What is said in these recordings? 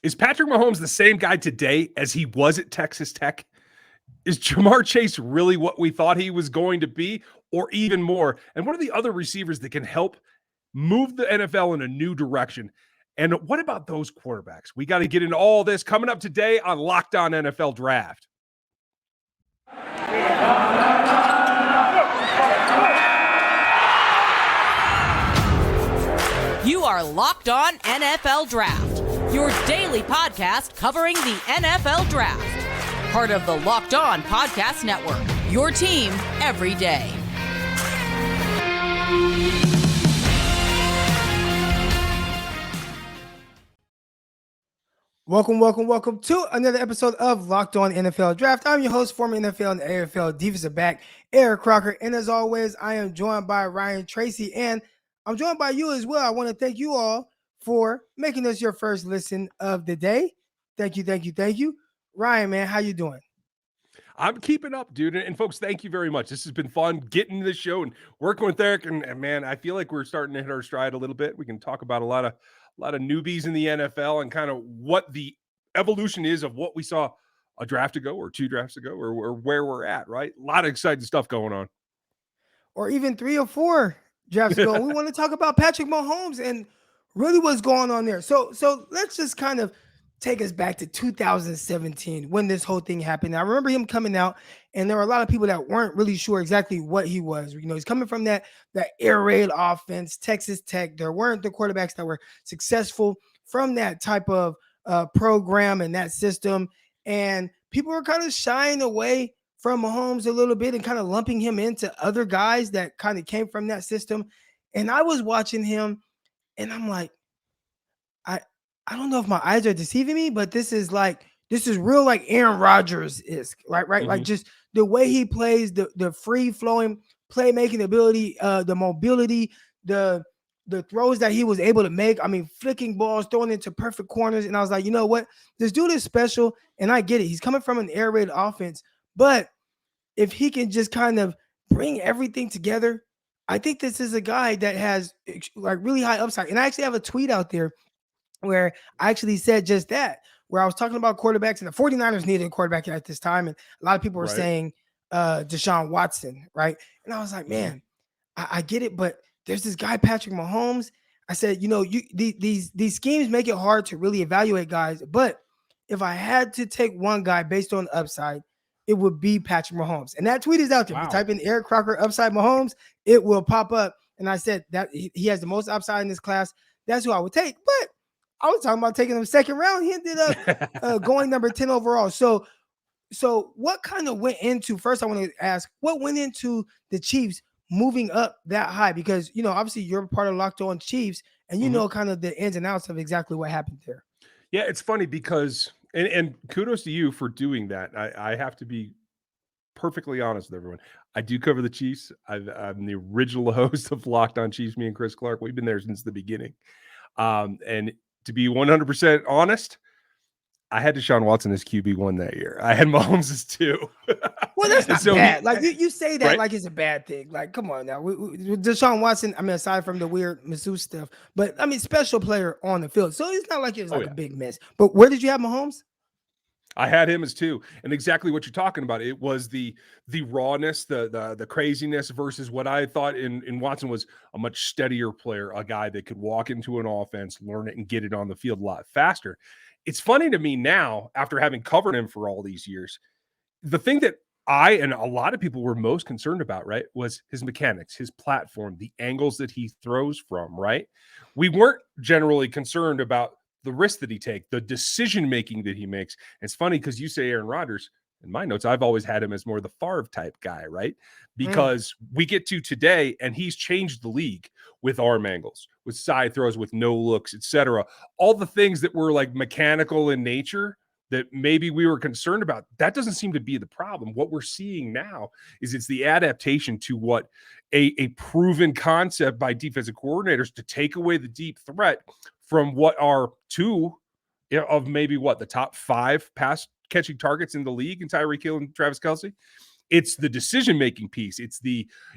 Is Patrick Mahomes the same guy today as he was at Texas Tech? Is JaMarr Chase really what we thought he was going to be, or even more? And what are the other receivers that can help move the NFL in a new direction? And what about those quarterbacks? We got to get into all this coming up today on Locked On NFL Draft. You are Locked On NFL Draft, your daily podcast covering the NFL Draft. Part of the Locked On Podcast Network, your team every day. Welcome to another episode of Locked On NFL Draft. I'm your host, former NFL and AFL defensive back, Eric Crocker. And as always, I am joined by Ryan Tracy, and I'm joined by you as well. I want to thank you all for making us your first listen of the day. Thank you. Ryan, man, how you doing? I'm keeping up, dude. And folks, thank you very much. This has been fun getting to the show and working with Eric. And man, I feel like we're starting to hit our stride a little bit. We can talk about a lot of newbies in the NFL and kind of what the evolution is of what we saw a draft ago or 2 drafts ago or where we're at, right? A lot of exciting stuff going on. Or even 3 or 4 drafts ago. We want to talk about Patrick Mahomes and really what's going on there. So let's just kind of take us back to 2017 when this whole thing happened. I remember him coming out, and there were a lot of people that weren't really sure exactly what he was. You know, he's coming from that air raid offense, Texas Tech. There weren't the quarterbacks that were successful from that type of program and that system. And people were kind of shying away from Mahomes a little bit and kind of lumping him into other guys that kind of came from that system. And I was watching him, and I'm like, I don't know if my eyes are deceiving me, but this is real, like Aaron Rodgers is, right? Mm-hmm. Like just the way he plays, the free flowing playmaking ability, the mobility, the throws that he was able to make. I mean, flicking balls, throwing into perfect corners. And I was like, you know what? This dude is special, and I get it. He's coming from an air raid offense, but if he can just kind of bring everything together, I think this is a guy that has like really high upside. And I actually have a tweet out there where I actually said just that, where I was talking about quarterbacks, and the 49ers needed a quarterback at this time. And a lot of people were saying Deshaun Watson, right? And I was like, man, I get it, but there's this guy, Patrick Mahomes. I said, you know, these schemes make it hard to really evaluate guys. But if I had to take one guy based on upside, it would be Patrick Mahomes. And that tweet is out there. Wow. If you type in Eric Crocker upside Mahomes, it will pop up. And I said that he has the most upside in this class. That's who I would take. But I was talking about taking him second round. He ended up going number 10 overall. So what kind of went into, first I want to ask, what went into the Chiefs moving up that high? Because, you know, obviously you're part of Locked On Chiefs, and you know kind of the ins and outs of exactly what happened there. Yeah, it's funny because, and kudos to you for doing that. I have to be perfectly honest with everyone. I do cover the Chiefs. I'm the original host of Locked On Chiefs, me and Chris Clark. We've been there since the beginning. And to be 100% honest, I had Deshaun Watson as QB1 that year. I had Mahomes as 2. Well, that's not bad. Like you say that like it's a bad thing. Like, come on now. Deshaun Watson, I mean, aside from the weird masseuse stuff, but I mean, special player on the field. So it's not like it's like a big mess. But where did you have Mahomes? I had him as 2, and exactly what you're talking about. It was the rawness, the craziness versus what I thought in Watson was a much steadier player, a guy that could walk into an offense, learn it, and get it on the field a lot faster. It's funny to me now, after having covered him for all these years, the thing that I and a lot of people were most concerned about, right, was his mechanics, his platform, the angles that he throws from, right? We weren't generally concerned about the risk that he takes, the decision-making that he makes. It's funny because you say Aaron Rodgers. In my notes, I've always had him as more the Favre type guy, right? Because we get to today, and he's changed the league with arm angles, with side throws, with no looks, etc. All the things that were like mechanical in nature that maybe we were concerned about, that doesn't seem to be the problem. What we're seeing now is it's the adaptation to what a proven concept by defensive coordinators to take away the deep threat from what are 2 of maybe the top 5 pass catching targets in the league in Tyreek Hill and Travis Kelce. It's the decision-making piece.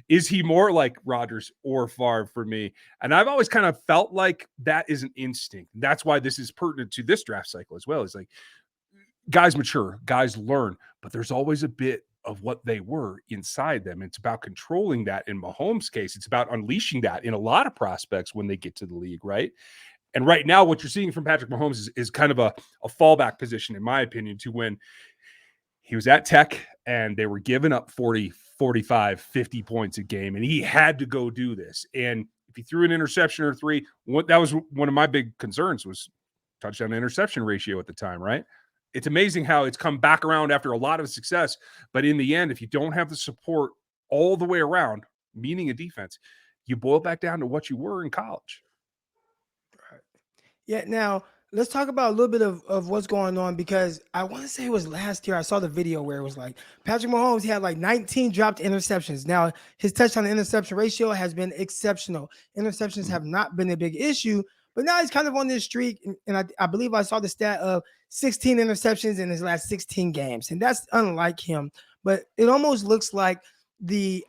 Is he more like Rodgers or Favre for me? And I've always kind of felt like that is an instinct. That's why this is pertinent to this draft cycle as well. It's like guys mature, guys learn, but there's always a bit of what they were inside them. It's about controlling that. In Mahomes' case, it's about unleashing that in a lot of prospects when they get to the league, right? And right now, what you're seeing from Patrick Mahomes is kind of a fallback position, in my opinion, to when he was at Tech and they were giving up 40, 45, 50 points a game, and he had to go do this. And if he threw an interception or three, that was one of my big concerns was touchdown to interception ratio at the time, right? It's amazing how it's come back around after a lot of success. But in the end, if you don't have the support all the way around, meaning a defense, you boil back down to what you were in college. Right. Yeah. Now let's talk about a little bit of what's going on, because I want to say it was last year. I saw the video where it was like Patrick Mahomes, he had like 19 dropped interceptions. Now his touchdown to interception ratio has been exceptional. Interceptions have not been a big issue, but now he's kind of on this streak. And I believe I saw the stat of 16 interceptions in his last 16 games. And that's unlike him. But it almost looks like the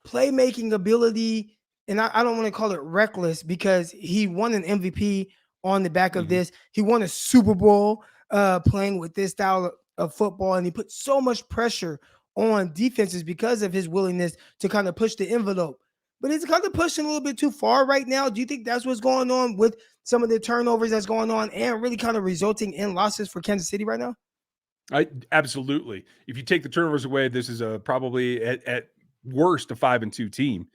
playmaking ability, and I don't want to call it reckless, because he won an MVP on the back of this. He won a Super Bowl playing with this style of football, and he put so much pressure on defenses because of his willingness to kind of push the envelope. But he's kind of pushing a little bit too far right now. Do you think that's what's going on with some of the turnovers that's going on and really kind of resulting in losses for Kansas City right now? Absolutely. If you take the turnovers away, this is probably at worst a 5-2 team.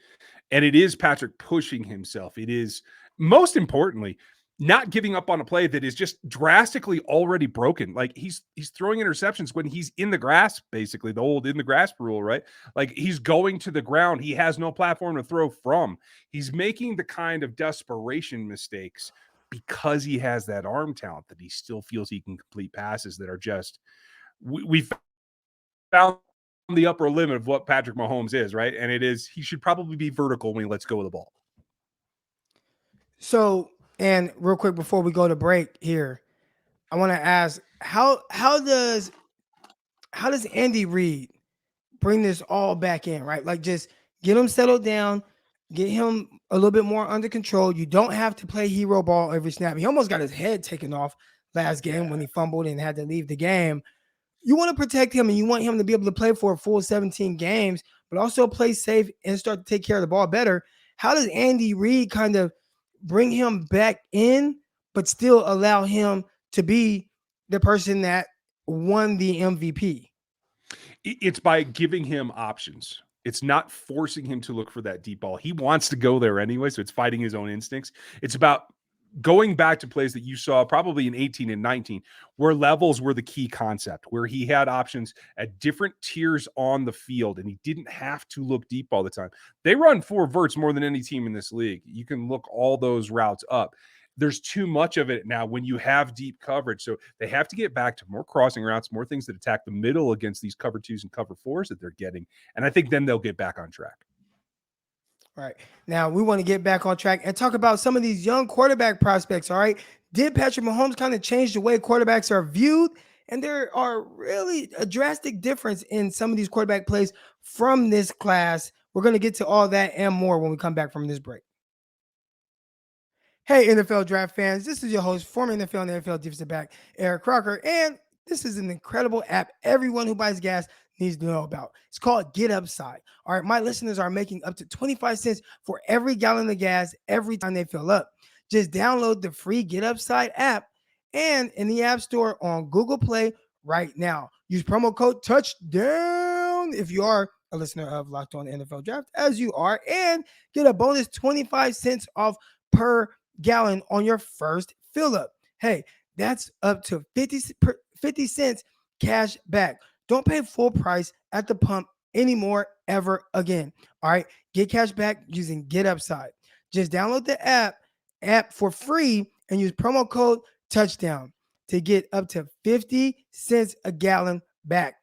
And it is Patrick pushing himself. It is, most importantly, not giving up on a play that is just drastically already broken. Like he's throwing interceptions when he's in the grass, basically the old in the grass rule, right? Like he's going to the ground. He has no platform to throw from. He's making the kind of desperation mistakes because he has that arm talent that he still feels he can complete passes that are just, we found the upper limit of what Patrick Mahomes is, right? And it is, he should probably be vertical when he lets go of the ball. So, and real quick before we go to break here, I want to ask how does Andy Reid bring this all back in, right? Like just get him settled down, get him a little bit more under control. You don't have to play hero ball every snap. He almost got his head taken off last game when he fumbled and had to leave the game. You want to protect him and you want him to be able to play for a full 17 games, but also play safe and start to take care of the ball better. How does Andy Reid kind of bring him back in, but still allow him to be the person that won the MVP? It's by giving him options. It's not forcing him to look for that deep ball. He wants to go there anyway, so it's fighting his own instincts. It's about going back to plays that you saw probably in 18 and 19, where levels were the key concept, where he had options at different tiers on the field, and he didn't have to look deep all the time. They run 4 verts more than any team in this league. You can look all those routes up. There's too much of it now when you have deep coverage. So they have to get back to more crossing routes, more things that attack the middle against these cover 2s and cover 4s that they're getting. And I think then they'll get back on track. All right. Now we want to get back on track and talk about some of these young quarterback prospects. All right. Did Patrick Mahomes kind of change the way quarterbacks are viewed? And there are really a drastic difference in some of these quarterback plays from this class. We're going to get to all that and more when we come back from this break. Hey, NFL draft fans, this is your host, former NFL and NFL defensive back, Eric Crocker, and this is an incredible app everyone who buys gas needs to know about. It's called Get Upside. All right, my listeners are making up to 25 cents for every gallon of gas every time they fill up. Just download the free Get Upside app and in the App Store on Google Play right now. Use promo code TOUCHDOWN if you are a listener of Locked On NFL Draft, as you are, and get a bonus 25 cents off per gallon on your first fill up. Hey, that's up to 50 cents cash back. Don't pay full price at the pump anymore ever again. All right, get cash back using Get Upside. Just download the app for free and use promo code touchdown to get up to 50 cents a gallon back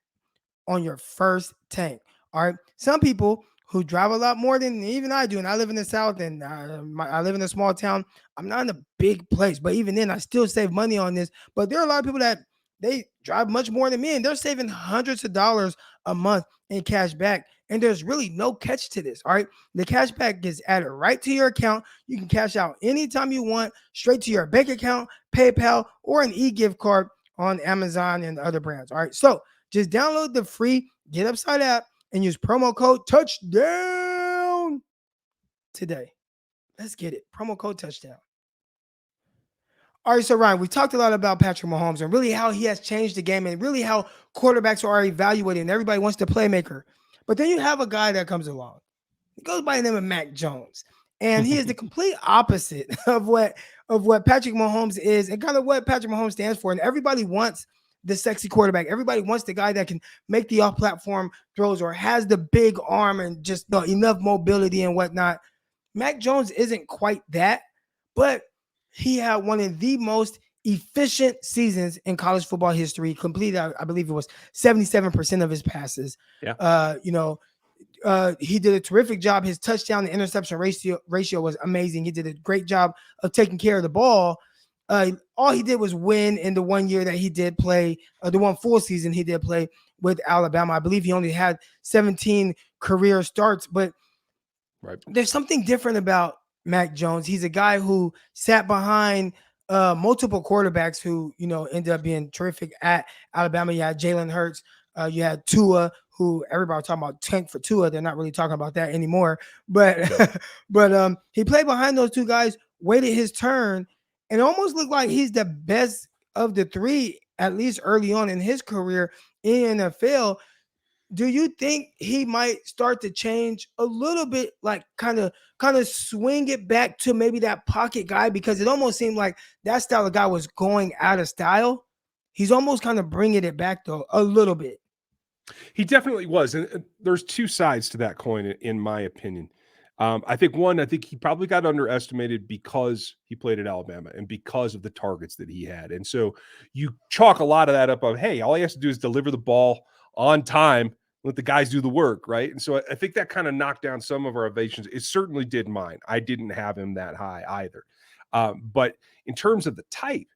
on your first tank. All right, some people who drive a lot more than even I do, and I live in the South, and I live in a small town. I'm not in a big place, but even then, I still save money on this. But there are a lot of people that they drive much more than me, and they're saving hundreds of dollars a month in cash back. And there's really no catch to this. All right. The cash back gets added right to your account. You can cash out anytime you want, straight to your bank account, PayPal, or an e-gift card on Amazon and other brands. All right. So just download the free Get Upside app and use promo code touchdown today. Let's get it. Promo code touchdown. All right, so Ryan, we talked a lot about Patrick Mahomes and really how he has changed the game and really how quarterbacks are evaluated and everybody wants the playmaker. But then you have a guy that comes along. He goes by the name of Mac Jones. And he is the complete opposite of what Patrick Mahomes is and kind of what Patrick Mahomes stands for. And everybody wants the sexy quarterback. Everybody wants the guy that can make the off-platform throws or has the big arm and just enough mobility and whatnot. Mac Jones isn't quite that, but he had one of the most efficient seasons in college football history. Completed, I believe it was 77% of his passes. Yeah. He did a terrific job. His touchdown to interception ratio was amazing. He did a great job of taking care of the ball. All he did was win in the 1 year that he did play, the one full season he did play with Alabama. I believe he only had 17 career starts, but there's something different about Mac Jones. He's a guy who sat behind multiple quarterbacks who, ended up being terrific at Alabama. You had Jalen Hurts. You had Tua, who everybody was talking about tank for Tua. They're not really talking about that anymore. But but he played behind those two guys, waited his turn, and almost looked like he's the best of the three, at least early on in his career in NFL. Do you think he might start to change a little bit, like kind of swing it back to maybe that pocket guy? Because it almost seemed like that style of guy was going out of style. He's almost kind of bringing it back, though, a little bit. He definitely was. And there's two sides to that coin, in my opinion. I think he probably got underestimated because he played at Alabama and because of the targets that he had. And so you chalk a lot of that up of, hey, all he has to do is deliver the ball on time, let the guys do the work, right? And so I think that kind of knocked down some of our ovations. It certainly did mine. I didn't have him that high either. But in terms of the type,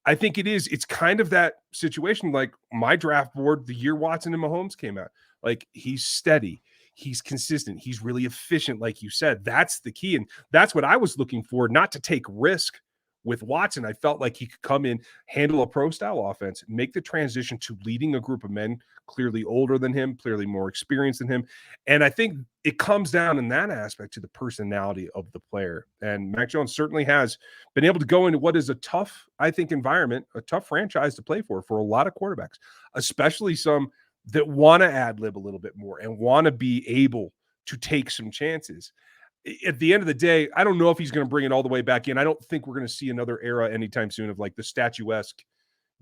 I think it's kind of that situation like my draft board the year Watson and Mahomes came out. Like, he's steady. He's consistent. He's really efficient, like you said. That's the key. And that's what I was looking for, not to take risk with Watson. I felt like he could come in, handle a pro-style offense, make the transition to leading a group of men clearly older than him, clearly more experienced than him. And I think it comes down in that aspect to the personality of the player. And Mac Jones certainly has been able to go into what is a tough, I think, environment, a tough franchise to play for a lot of quarterbacks, especially some that want to ad-lib a little bit more and want to be able to take some chances. At the end of the day, I don't know if he's going to bring it all the way back in. I don't think we're going to see another era anytime soon of like the statuesque,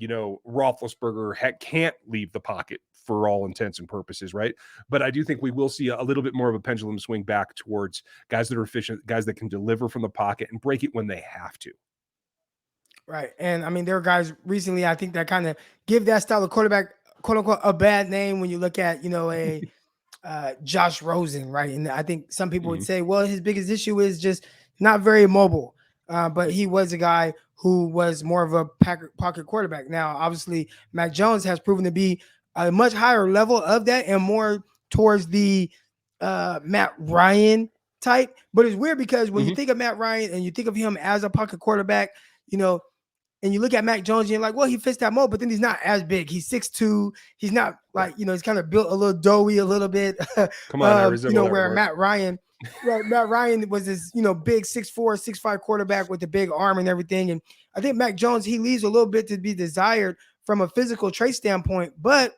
Roethlisberger can't leave the pocket for all intents and purposes, right? But I do think we will see a little bit more of a pendulum swing back towards guys that are efficient, guys that can deliver from the pocket and break it when they have to. Right. And I mean, there are guys recently, I think, that kind of give that style of quarterback, quote unquote, a bad name when you look at, a Josh Rosen, right? And I think some people would say, well, his biggest issue is just not very mobile. But he was a guy who was more of a pocket quarterback. Now, obviously, Mac Jones has proven to be a much higher level of that and more towards the Matt Ryan type. But it's weird because when you think of Matt Ryan and you think of him as a pocket quarterback, and you look at Mac Jones and you're like, well, he fits that mold, but then he's not as big. He's 6'2". He's not like, he's kind of built a little doughy a little bit. Come on, Arizona, where Matt Ryan was this, big 6'4", 6'5" quarterback with the big arm and everything. And I think Mac Jones, he leaves a little bit to be desired from a physical trait standpoint. But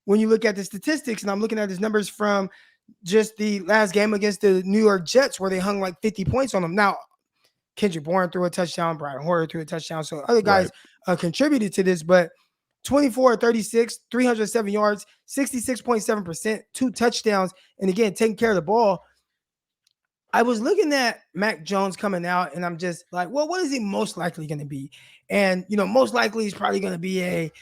when you look at the statistics, and I'm looking at his numbers from just the last game against the New York Jets, where they hung like 50 points on him. Now, Kendrick Bourne threw a touchdown, Brian Hoyer threw a touchdown. So other guys contributed to this, but 24-36, 307 yards, 66.7%, 2 touchdowns. And again, taking care of the ball. I was looking at Mac Jones coming out and I'm just like, well, what is he most likely going to be? And, most likely he's probably going to be a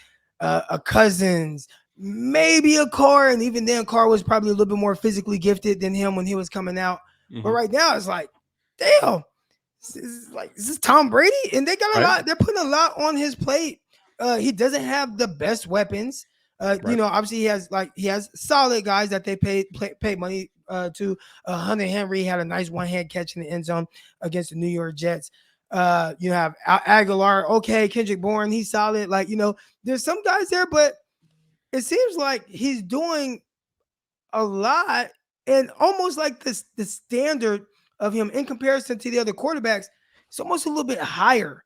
Cousins, maybe a Carr. And even then Carr was probably a little bit more physically gifted than him when he was coming out. But right now it's like, damn. Is this Tom Brady? And they got a lot. They're putting a lot on his plate he doesn't have the best weapons. Right. Obviously he has solid guys that they paid money to. Hunter Henry had a nice one-hand catch in the end zone against the New York Jets. You have Aguilar, okay, Kendrick Bourne, he's solid. There's some guys there, but it seems like he's doing a lot, and almost like the standard of him in comparison to the other quarterbacks, it's almost a little bit higher.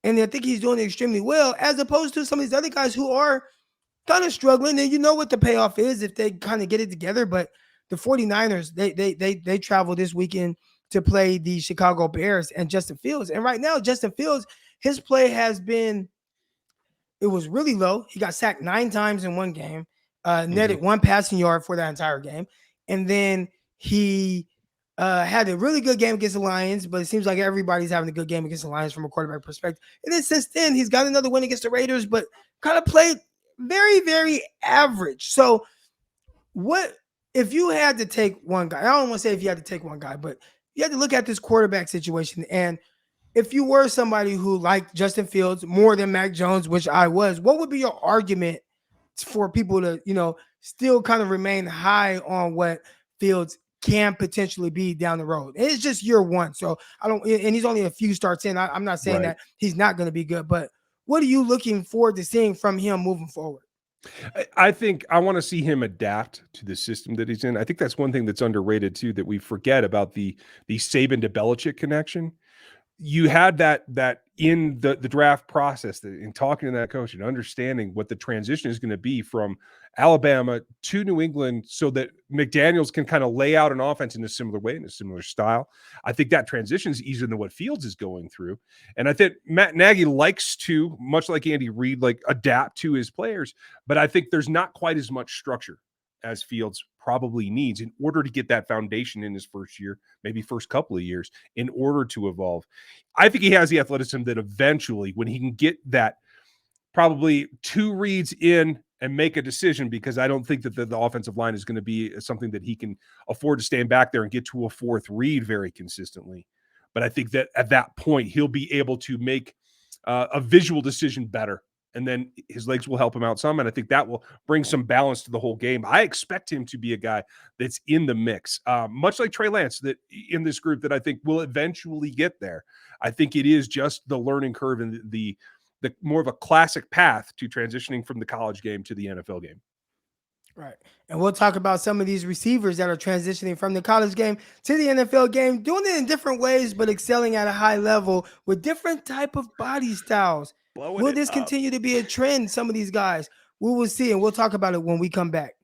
And I think he's doing extremely well, as opposed to some of these other guys who are kind of struggling. And you know what the payoff is if they kind of get it together. But the 49ers, they travel this weekend to play the Chicago Bears and Justin Fields. And right now, Justin Fields, his play has been, it was really low. He got sacked 9 times in one game, netted 1 passing yard for that entire game. And then he had a really good game against the Lions, but it seems like everybody's having a good game against the Lions from a quarterback perspective. And then since then, he's got another win against the Raiders, but kind of played very, very average. So what if you had to take one guy? I don't want to say if you had to take one guy, but you had to look at this quarterback situation. And if you were somebody who liked Justin Fields more than Mac Jones, which I was, what would be your argument for people to, still kind of remain high on what Fields can potentially be down the road? And it's just year one. So and he's only a few starts in. I'm not saying that he's not going to be good, but what are you looking forward to seeing from him moving forward? I think I want to see him adapt to the system that he's in. I think that's one thing that's underrated too, that we forget about the Saban to Belichick connection. You had that in the draft process, in talking to that coach and understanding what the transition is going to be from Alabama to New England, so that McDaniels can kind of lay out an offense in a similar way, in a similar style. I think that transition is easier than what Fields is going through. And I think Matt Nagy likes to, much like Andy Reid, adapt to his players. But I think there's not quite as much structure as Fields probably needs in order to get that foundation in his first year, maybe first couple of years, in order to evolve. I think he has the athleticism that eventually, when he can get that probably 2 reads in and make a decision, because I don't think that the offensive line is going to be something that he can afford to stand back there and get to a 4th read very consistently. But I think that at that point, he'll be able to make a visual decision better, and then his legs will help him out some. And I think that will bring some balance to the whole game. I expect him to be a guy that's in the mix, much like Trey Lance, that in this group that I think will eventually get there. I think it is just the learning curve and the more of a classic path to transitioning from the college game to the NFL game. Right. And we'll talk about some of these receivers that are transitioning from the college game to the NFL game, doing it in different ways, but excelling at a high level with different type of body styles. Will this continue to be a trend? Some of these guys, we will see, and we'll talk about it when we come back.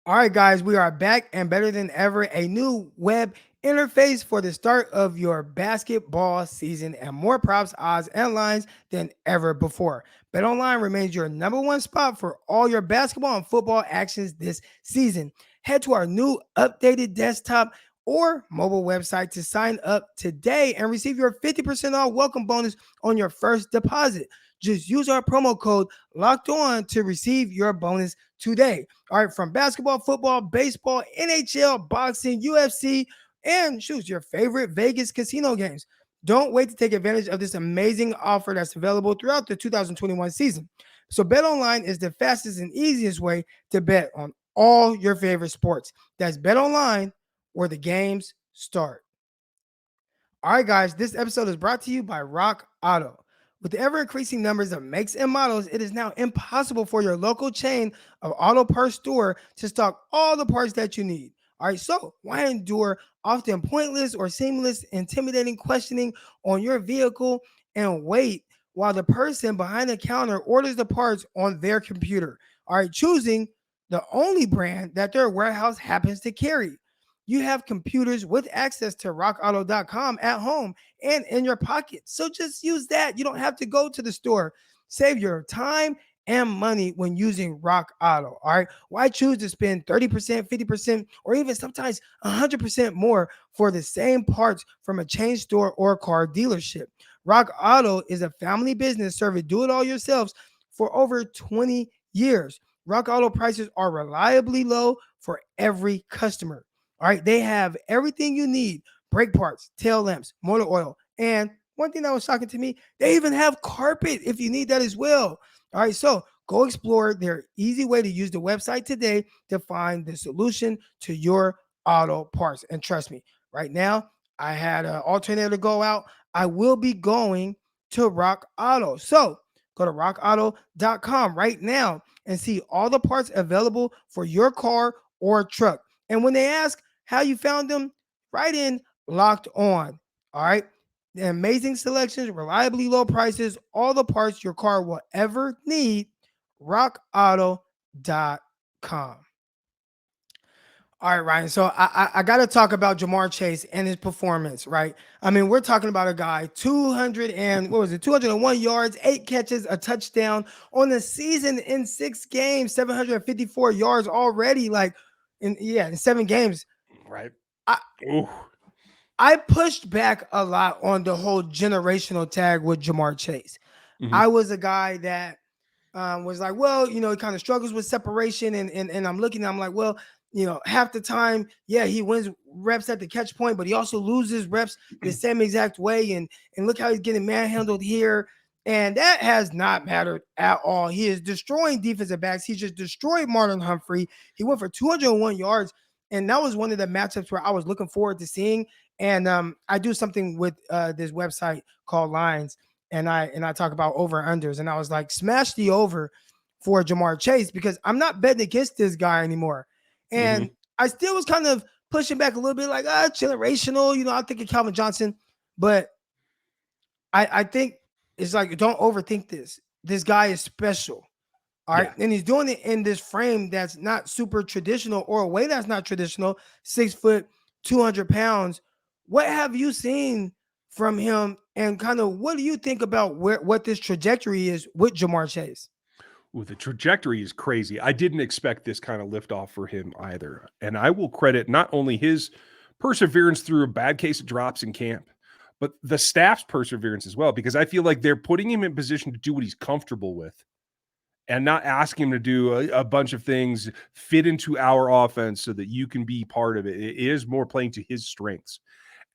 All right, guys, we are back and better than ever. A new web interface for the start of your basketball season, and more props, odds, and lines than ever before. BetOnline remains your #1 spot for all your basketball and football actions this season. Head to our new updated desktop or mobile website to sign up today and receive your 50% off welcome bonus on your first deposit. Just use our promo code LOCKEDON to receive your bonus today. All right, from basketball, football, baseball, NHL, boxing, UFC, and choose your favorite Vegas casino games. Don't wait to take advantage of this amazing offer that's available throughout the 2021 season. So BetOnline is the fastest and easiest way to bet on all your favorite sports. That's BetOnline, where the games start. All right, guys, this episode is brought to you by RockAuto. With the ever-increasing numbers of makes and models, it is now impossible for your local chain of auto parts store to stock all the parts that you need. All right, so why endure often pointless or seamless, intimidating questioning on your vehicle and wait while the person behind the counter orders the parts on their computer? All right, choosing the only brand that their warehouse happens to carry. You have computers with access to rockauto.com at home and in your pocket. So just use that. You don't have to go to the store. Save your time and money when using RockAuto. All right. Why choose to spend 30%, 50%, or even sometimes 100% more for the same parts from a chain store or car dealership? RockAuto is a family business serving do-it-all-yourselves for over 20 years. RockAuto prices are reliably low for every customer. All right, they have everything you need: brake parts, tail lamps, motor oil, and one thing that was shocking to me, they even have carpet if you need that as well. All right, so go explore their easy way to use the website today to find the solution to your auto parts. And trust me, right now, I had an alternator go out. I will be going to Rock Auto. So go to rockauto.com right now and see all the parts available for your car or truck. And when they ask how you found them, write in Locked On. All right. The amazing selections, reliably low prices, all the parts your car will ever need. RockAuto.com. All right, Ryan. So I got to talk about JaMarr Chase and his performance, right? I mean, we're talking about a guy 201 yards, 8 catches, a touchdown on the season in 6 games, 754 yards already. Like, in 7 games, Right. I pushed back a lot on the whole generational tag with JaMarr Chase. Mhm. I was a guy that was like, well, he kind of struggles with separation, and I'm looking, I'm like, well, half the time, yeah, he wins reps at the catch point, but he also loses reps the same exact way. And look how he's getting manhandled here. And that has not mattered at all. He is destroying defensive backs. He just destroyed Marlon Humphrey. He went for 201 yards. And that was one of the matchups where I was looking forward to seeing. And I do something with this website called Lines. And I talk about over-unders. And I was like, smash the over for JaMarr Chase, because I'm not betting against this guy anymore. And I still was kind of pushing back a little bit, like, generational. I think of Calvin Johnson. But I think it's like, don't overthink this. This guy is special. All right. Yeah. And he's doing it in this frame that's not super traditional, or a way that's not traditional. 6 foot, 200 pounds. What have you seen from him? And kind of what do you think about what this trajectory is with JaMarr Chase? Ooh, the trajectory is crazy. I didn't expect this kind of liftoff for him either. And I will credit not only his perseverance through a bad case of drops in camp, but the staff's perseverance as well, because I feel like they're putting him in position to do what he's comfortable with and not asking him to do a bunch of things, fit into our offense so that you can be part of it. It is more playing to his strengths.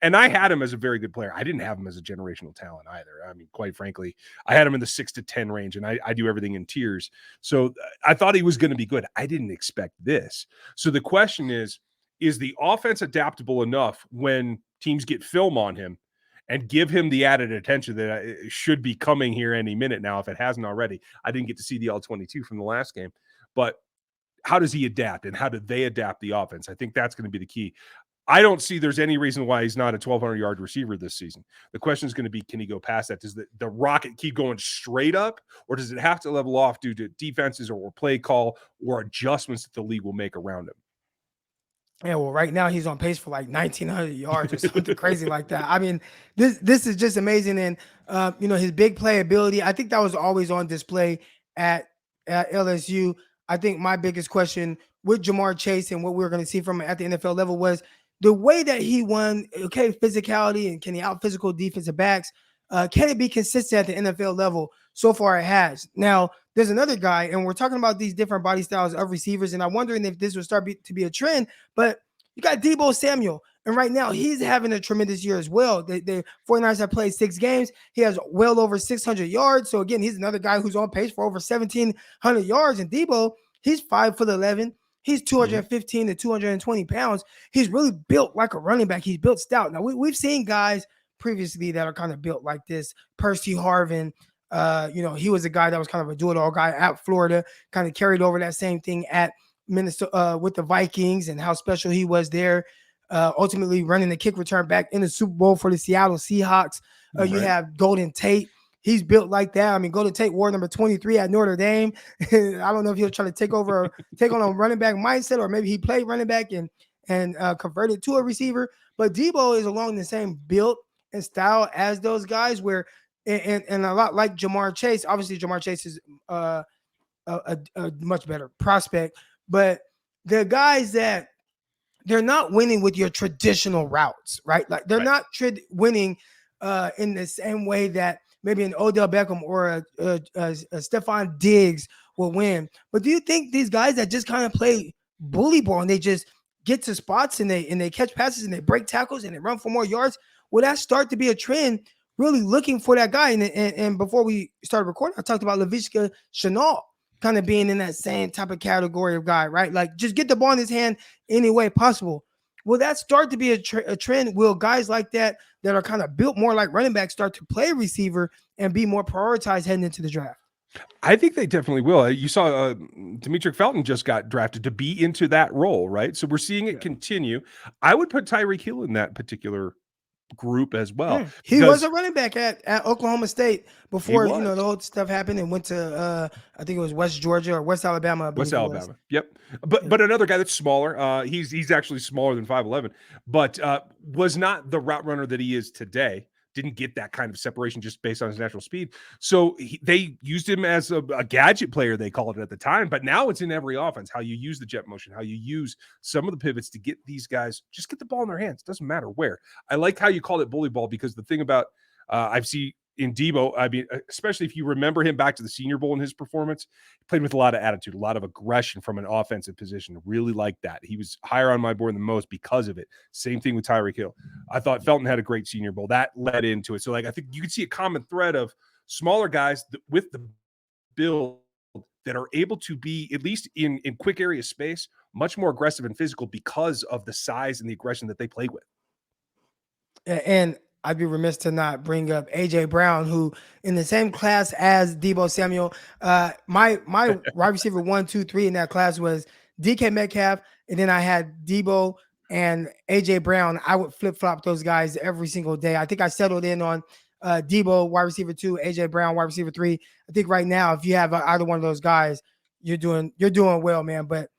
And I had him as a very good player. I didn't have him as a generational talent either. I mean, quite frankly, I had him in the 6 to 10 range, and I do everything in tiers. So I thought he was going to be good. I didn't expect this. So the question is the offense adaptable enough when teams get film on him and give him the added attention that should be coming here any minute now if it hasn't already? I didn't get to see the L-22 from the last game. But how does he adapt, and how do they adapt the offense? I think that's going to be the key. I don't see there's any reason why he's not a 1,200-yard receiver this season. The question is going to be, can he go past that? Does the rocket keep going straight up, or does it have to level off due to defenses or play call or adjustments that the league will make around him? Yeah, well, right now he's on pace for like 1,900 yards or something crazy like that. I mean, this is just amazing. And, his big play ability, I think that was always on display at LSU. I think my biggest question with JaMarr Chase and what we were going to see from him at the NFL level was the way that he won. Okay, physicality, and can he out physical defensive backs? Can it be consistent at the NFL level? So far it has. Now, there's another guy, and we're talking about these different body styles of receivers, and I'm wondering if this will start to be a trend, but you got Deebo Samuel, and right now he's having a tremendous year as well. The 49ers have played 6 games. He has well over 600 yards. So again, he's another guy who's on pace for over 1,700 yards. And Deebo, he's 5'11". He's 215 to 220 pounds. He's really built like a running back. He's built stout. Now, we've seen guys previously that are kind of built like this. Percy Harvin, he was a guy that was kind of a do-it-all guy at Florida, kind of carried over that same thing at Minnesota with the Vikings and how special he was there. Ultimately running the kick return back in the Super Bowl for the Seattle Seahawks. Right. You have Golden Tate. He's built like that. I mean, Golden Tate wore number 23 at Notre Dame. I don't know if he'll try to take on a running back mindset, or maybe he played running back and converted to a receiver. But Deebo is along the same build and style as those guys, where and a lot like JaMarr Chase. Obviously, JaMarr Chase is a much better prospect, but the guys that they're not winning with your traditional routes, right? Like they're not winning in the same way that maybe an Odell Beckham or a Stephon Diggs will win. But do you think these guys that just kind of play bully ball and they just get to spots and they catch passes and they break tackles and they run for more yards, will that start to be a trend really looking for that guy. And before we started recording, I talked about Laviska Shenault kind of being in that same type of category of guy, right? Like just get the ball in his hand any way possible. Will that start to be a trend? Will guys like that are kind of built more like running backs start to play receiver and be more prioritized heading into the draft? I think they definitely will. You saw Demetric Felton just got drafted to be into that role, right? So we're seeing it continue. I would put Tyreek Hill in that particular group as well. He was a running back at Oklahoma State before, was. the whole stuff happened and went to, I think it was West Georgia or West Alabama. West Alabama. Yep. But another guy that's smaller, he's actually smaller than 5'11", but was not the route runner that he is today. Didn't get that kind of separation just based on his natural speed. So they used him as a gadget player, they called it at the time, but now it's in every offense, how you use the jet motion, how you use some of the pivots to get these guys, just get the ball in their hands. Doesn't matter where. I like how you called it bully ball, because the thing about I've seen in Deebo, I mean, especially if you remember him back to the Senior Bowl in his performance, he played with a lot of attitude, a lot of aggression from an offensive position. Really like that. He was higher on my board than most because of it. Same thing with Tyreek Hill. I thought Felton had a great Senior Bowl. That led into it. So, like, I think you can see a common thread of smaller guys with the build that are able to be, at least in quick area space, much more aggressive and physical because of the size and the aggression that they play with. And I'd be remiss to not bring up AJ Brown, who in the same class as Deebo Samuel. My wide receiver 1, 2, 3 in that class was DK Metcalf, and then I had Deebo and AJ Brown. I would flip flop those guys every single day. I think I settled in on Deebo wide receiver 2, AJ Brown wide receiver 3. I think right now, if you have either one of those guys, you're doing well, man. But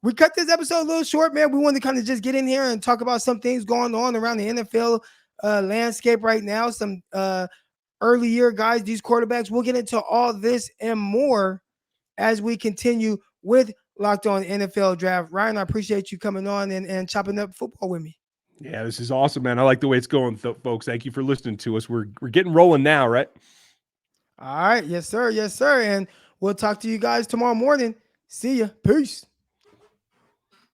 we cut this episode a little short, man. We wanted to kind of just get in here and talk about some things going on around the NFL landscape right now, some early year guys, these quarterbacks. We'll get into all this and more as we continue with Locked On NFL Draft. Ryan, I appreciate you coming on and chopping up football with me. Yeah, this is awesome, man. I like the way it's going, folks. Thank you for listening to us. We're getting rolling now, right? All right. Yes, sir. Yes, sir. And we'll talk to you guys tomorrow morning. See ya. Peace.